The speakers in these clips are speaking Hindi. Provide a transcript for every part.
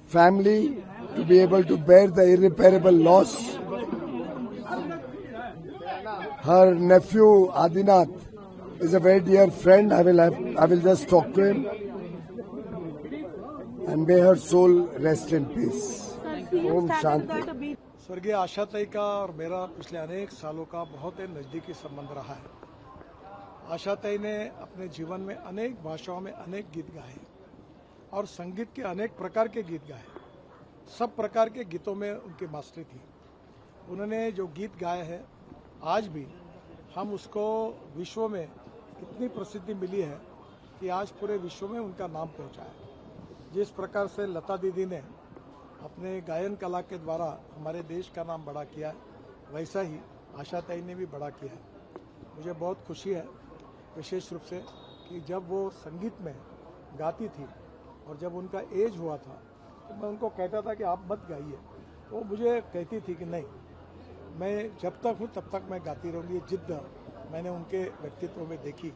family to be able to bear the irreparable loss. Her nephew Adinath is a very dear friend. I will just talk to him. And may her soul rest in peace. Om Shanti. स्वर्गीय आशाताई का और मेरा पिछले अनेक सालों का बहुत ही नज़दीकी संबंध रहा है। आशाताई ने अपने जीवन में अनेक भाषाओं में अनेक गीत गाए और संगीत के अनेक प्रकार के गीत गाए। सब प्रकार के गीतों में उनकी मास्टरी थी। उन्होंने जो गीत गाए हैं आज भी हम उसको विश्व में इतनी प्रसिद्धि मिली है कि आज पूरे विश्व में उनका नाम पहुंचा है। जिस प्रकार से लता दीदी ने अपने गायन कला के द्वारा हमारे देश का नाम बड़ा किया है, वैसा ही आशाताई ने भी बड़ा किया है। मुझे बहुत खुशी है विशेष रूप से कि जब वो संगीत में गाती थी और जब उनका एज हुआ था तो मैं उनको कहता था कि आप मत गाइए, वो मुझे कहती थी कि नहीं, मैं जब तक हूँ तब तक मैं गाती रहूँगी। जिद्द मैंने उनके व्यक्तित्व में देखी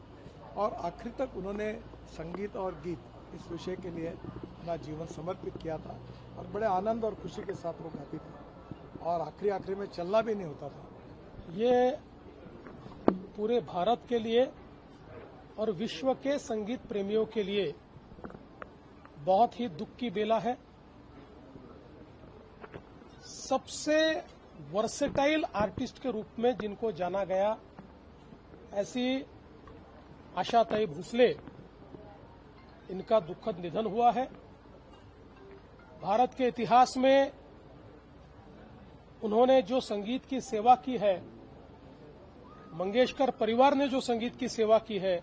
और आखिर तक उन्होंने संगीत और गीत इस विषय के लिए अपना जीवन समर्पित किया था और बड़े आनंद और खुशी के साथ वो गाती थी और आखिरी में चलना भी नहीं होता था। ये पूरे भारत के लिए और विश्व के संगीत प्रेमियों के लिए बहुत ही दुख की बेला है। सबसे वर्सेटाइल आर्टिस्ट के रूप में जिनको जाना गया, ऐसी आशाताई भोसले, इनका दुखद निधन हुआ है। भारत के इतिहास में उन्होंने जो संगीत की सेवा की है, मंगेशकर परिवार ने जो संगीत की सेवा की है,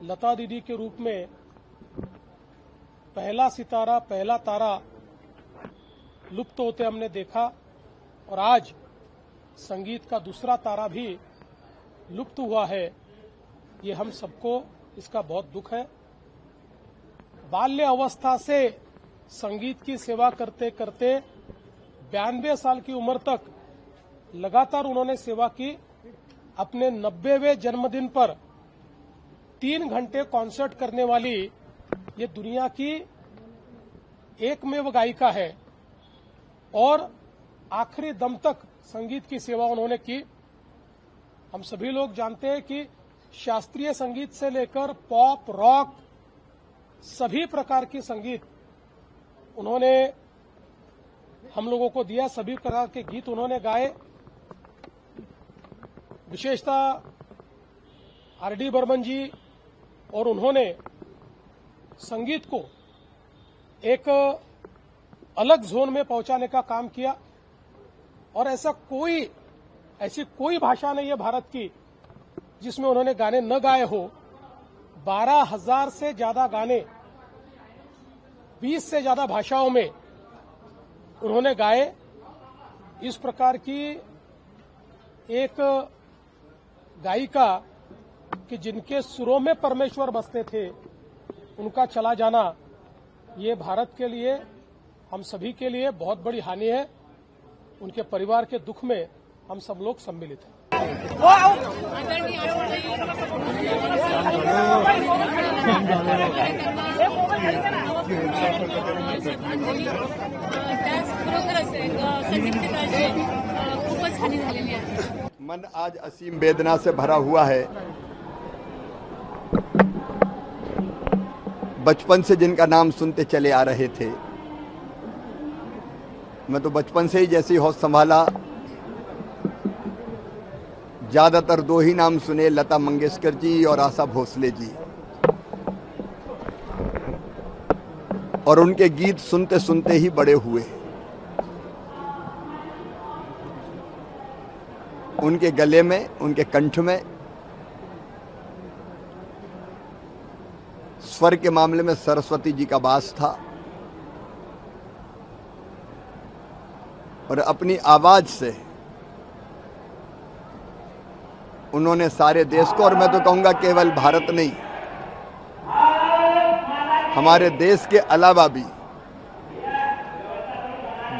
लता दीदी के रूप में पहला सितारा, पहला तारा लुप्त होते हमने देखा और आज संगीत का दूसरा तारा भी लुप्त हुआ है। ये हम सबको इसका बहुत दुख है। बाल्य अवस्था से संगीत की सेवा करते करते 92 साल की उम्र तक लगातार उन्होंने सेवा की। अपने 90वें जन्मदिन पर 3 घंटे कॉन्सर्ट करने वाली ये दुनिया की एकमेव गायिका है और आखिरी दम तक संगीत की सेवा उन्होंने की। हम सभी लोग जानते हैं कि शास्त्रीय संगीत से लेकर पॉप, रॉक, सभी प्रकार की संगीत उन्होंने हम लोगों को दिया। सभी प्रकार के गीत उन्होंने गाए। विशेषतः आर.डी. बर्मन जी और उन्होंने संगीत को एक अलग जोन में पहुंचाने का काम किया और ऐसी कोई भाषा नहीं है भारत की जिसमें उन्होंने गाने न गाए हो। 12,000 से ज्यादा गाने 20 से ज्यादा भाषाओं में उन्होंने गाए। इस प्रकार की एक गायिका कि जिनके सुरों में परमेश्वर बसते थे, उनका चला जाना ये भारत के लिए, हम सभी के लिए बहुत बड़ी हानि है। उनके परिवार के दुख में हम सब लोग सम्मिलित हैं। मन आज असीम वेदना से भरा हुआ है। बचपन से जिनका नाम सुनते चले आ रहे थे, मैं तो बचपन से ही जैसी होश संभाला ज्यादातर 2 ही नाम सुने, लता मंगेशकर जी और आशा भोसले जी। और उनके गीत सुनते सुनते ही बड़े हुए। उनके गले में, उनके कंठ में स्वर के मामले में सरस्वती जी का वास था और अपनी आवाज से उन्होंने सारे देश को, और मैं तो कहूंगा केवल भारत नहीं, हमारे देश के अलावा भी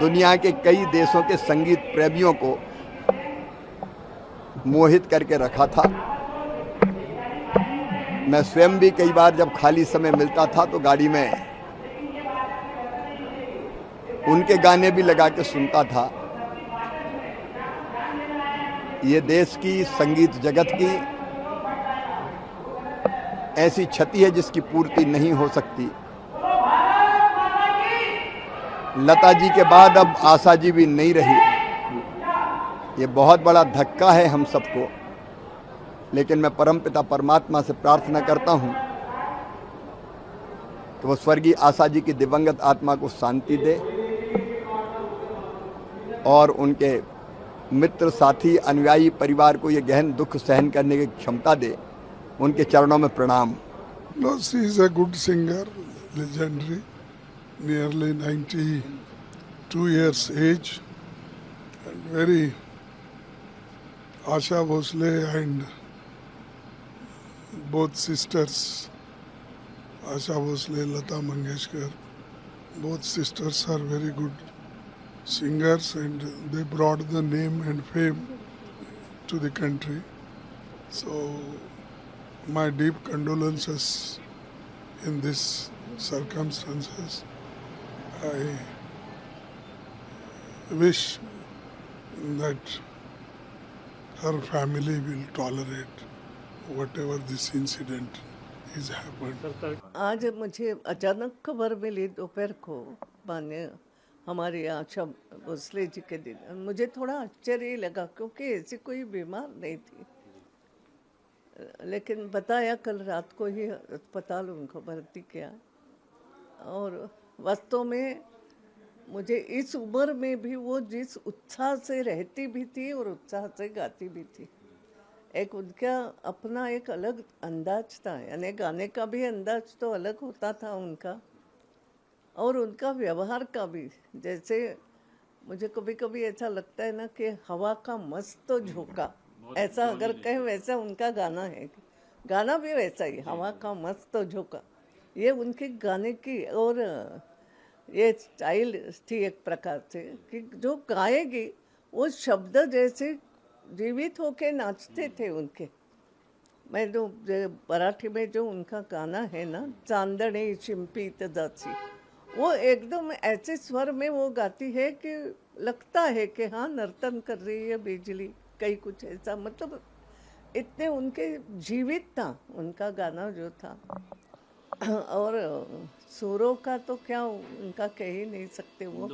दुनिया के कई देशों के संगीत प्रेमियों को मोहित करके रखा था। मैं स्वयं भी कई बार जब खाली समय मिलता था तो गाड़ी में उनके गाने भी लगा के सुनता था। ये देश की, संगीत जगत की ऐसी क्षति है जिसकी पूर्ति नहीं हो सकती। लता जी के बाद अब आशा जी भी नहीं रही। ये बहुत बड़ा धक्का है हम सबको, लेकिन मैं परमपिता परमात्मा से प्रार्थना करता हूं कि वो स्वर्गीय आशा जी की दिवंगत आत्मा को शांति दे और उनके मित्र, साथी, अनुयायी परिवार को ये गहन दुख सहन करने की क्षमता दे। उनके चरणों में प्रणाम। No, she is a good singer, legendary, nearly 92 years age, and very Asha Bhosle and both sisters, Asha Bhosle, Lata Mangeshkar, both sisters are very good singers, and they brought the name and fame to the country. So my deep condolences in these circumstances. I wish that her family will tolerate whatever this incident is happened. आज मुझे अचानक खबर मिली दोपहर को, माने हमारी आशा भोसले जी के दिन। मुझे थोड़ा आश्चर्य लगा क्योंकि ऐसी कोई बीमार नहीं थी, लेकिन बताया कल रात को ही अस्पताल उनको भर्ती किया। और वास्तव में मुझे इस उम्र में भी वो जिस उत्साह से रहती भी थी और उत्साह से गाती भी थी, एक उनका अपना एक अलग अंदाज था, यानी गाने का भी अंदाज तो अलग होता था उनका, और उनका व्यवहार का भी। जैसे मुझे कभी कभी ऐसा लगता है ना कि हवा का मस्त झोंका, ऐसा अगर कहें वैसा उनका गाना है। गाना भी वैसा ही, हवा का मस्त झोंका, ये उनके गाने की और ये स्टाइल थी एक प्रकार से कि जो गाएगी वो शब्द जैसे जीवित होके नाचते थे उनके। मैं जो मराठी में जो उनका गाना है ना, चांदणे शिंपीत जाची, वो एकदम ऐसे स्वर में वो गाती है कि लगता है कि हाँ नर्तन कर रही है बिजली, कई कुछ ऐसा, मतलब इतने उनके जीवित था उनका गाना जो था। और सुरों का तो क्या उनका कह ही नहीं सकते, वो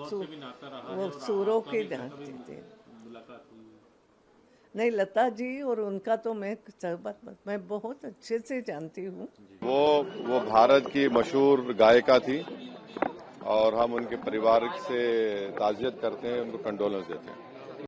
सुरों की जानते थे। नहीं, लता जी और उनका तो मैं बहुत अच्छे से जानती हूँ। वो भारत की मशहूर गायिका थी और हम उनके परिवार से ताज़ियत करते हैं, उनको कंडोलेंस देते हैं।